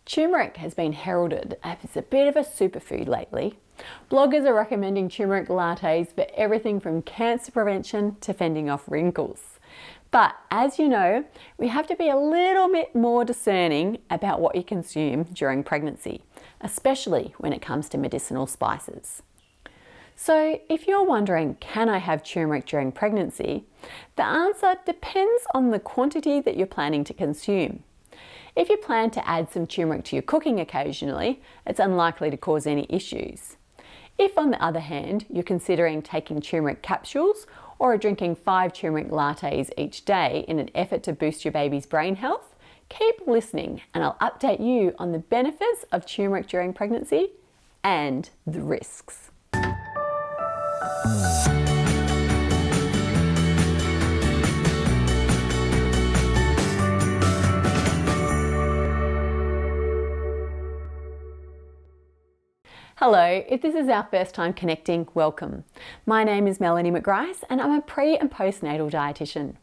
Turmeric has been heralded as a bit of a superfood lately. Bloggers are recommending turmeric lattes for everything from cancer prevention to fending off wrinkles. But as you know, we have to be a little bit more discerning about what you consume during pregnancy, especially when it comes to medicinal spices. So if you're wondering, can I have turmeric during pregnancy? The answer depends on the quantity that you're planning to consume. If you plan to add some turmeric to your cooking occasionally, it's unlikely to cause any issues. If, on the other hand, you're considering taking turmeric capsules or drinking 5 turmeric lattes each day in an effort to boost your baby's brain health, keep listening and I'll update you on the benefits of turmeric during pregnancy and the risks. Hello, if this is our first time connecting, welcome. My name is Melanie McGrice and I'm a pre and postnatal dietitian.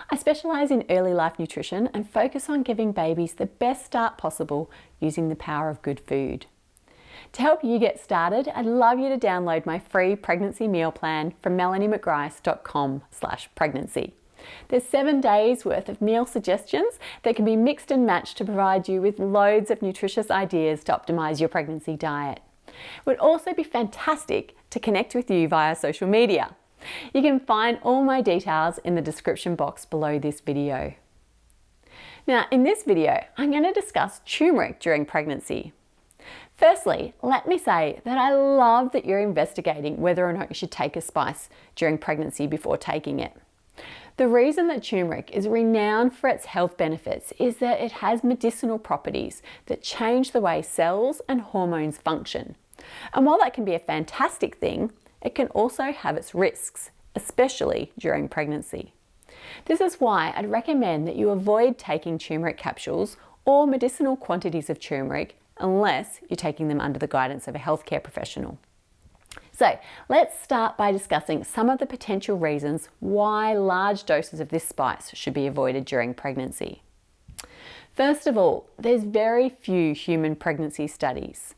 I specialise in early life nutrition and focus on giving babies the best start possible using the power of good food. To help you get started, I'd love you to download my free pregnancy meal plan from melaniemcgrice.com/pregnancy. There's 7 days worth of meal suggestions that can be mixed and matched to provide you with loads of nutritious ideas to optimise your pregnancy diet. It would also be fantastic to connect with you via social media. You can find all my details in the description box below this video. Now, in this video, I'm going to discuss turmeric during pregnancy. Firstly, let me say that I love that you're investigating whether or not you should take a spice during pregnancy before taking it. The reason that turmeric is renowned for its health benefits is that it has medicinal properties that change the way cells and hormones function. And while that can be a fantastic thing, it can also have its risks, especially during pregnancy. This is why I'd recommend that you avoid taking turmeric capsules or medicinal quantities of turmeric unless you're taking them under the guidance of a healthcare professional. So let's start by discussing some of the potential reasons why large doses of this spice should be avoided during pregnancy. First of all, there's very few human pregnancy studies.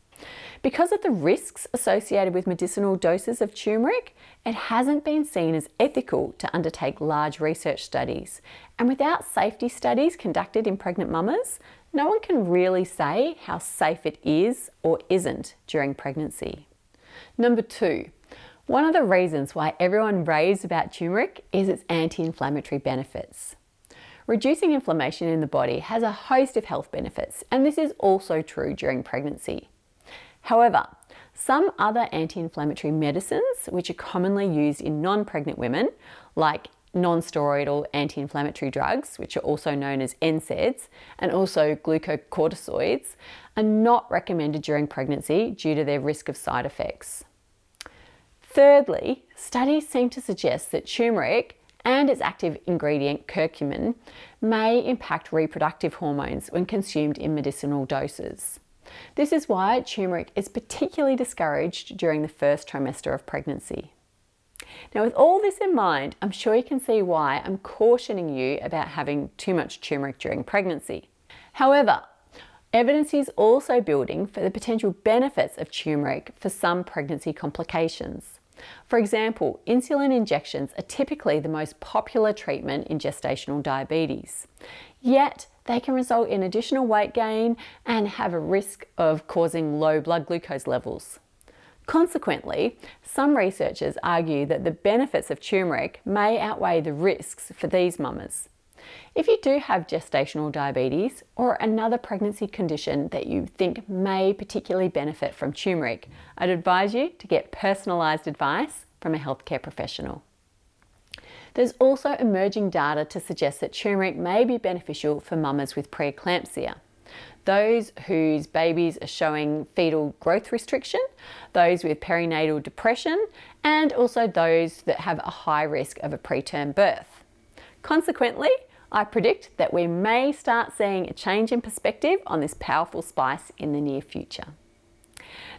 Because of the risks associated with medicinal doses of turmeric, it hasn't been seen as ethical to undertake large research studies. And without safety studies conducted in pregnant mamas, no one can really say how safe it is or isn't during pregnancy. Number 2, one of the reasons why everyone raves about turmeric is its anti-inflammatory benefits. Reducing inflammation in the body has a host of health benefits, and this is also true during pregnancy. However, some other anti-inflammatory medicines, which are commonly used in non-pregnant women, like non-steroidal anti-inflammatory drugs, which are also known as NSAIDs, and also glucocorticoids, are not recommended during pregnancy due to their risk of side effects. Thirdly, studies seem to suggest that turmeric and its active ingredient curcumin may impact reproductive hormones when consumed in medicinal doses. This is why turmeric is particularly discouraged during the first trimester of pregnancy. Now, with all this in mind, I'm sure you can see why I'm cautioning you about having too much turmeric during pregnancy. However, evidence is also building for the potential benefits of turmeric for some pregnancy complications. For example, insulin injections are typically the most popular treatment in gestational diabetes. Yet, they can result in additional weight gain and have a risk of causing low blood glucose levels. Consequently, some researchers argue that the benefits of turmeric may outweigh the risks for these mamas. If you do have gestational diabetes or another pregnancy condition that you think may particularly benefit from turmeric, I'd advise you to get personalised advice from a healthcare professional. There's also emerging data to suggest that turmeric may be beneficial for mamas with preeclampsia, those whose babies are showing fetal growth restriction, those with perinatal depression, and also those that have a high risk of a preterm birth. Consequently, I predict that we may start seeing a change in perspective on this powerful spice in the near future.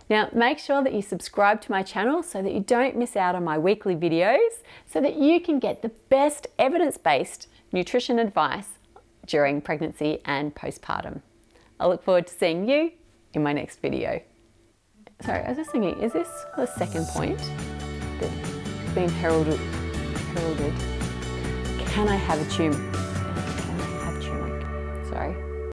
Now, make sure that you subscribe to my channel so that you don't miss out on my weekly videos so that you can get the best evidence-based nutrition advice during pregnancy and postpartum. I look forward to seeing you in my next video. Sorry, I was just thinking, is this the second point that's been heralded? Can I have a turmeric? Sorry.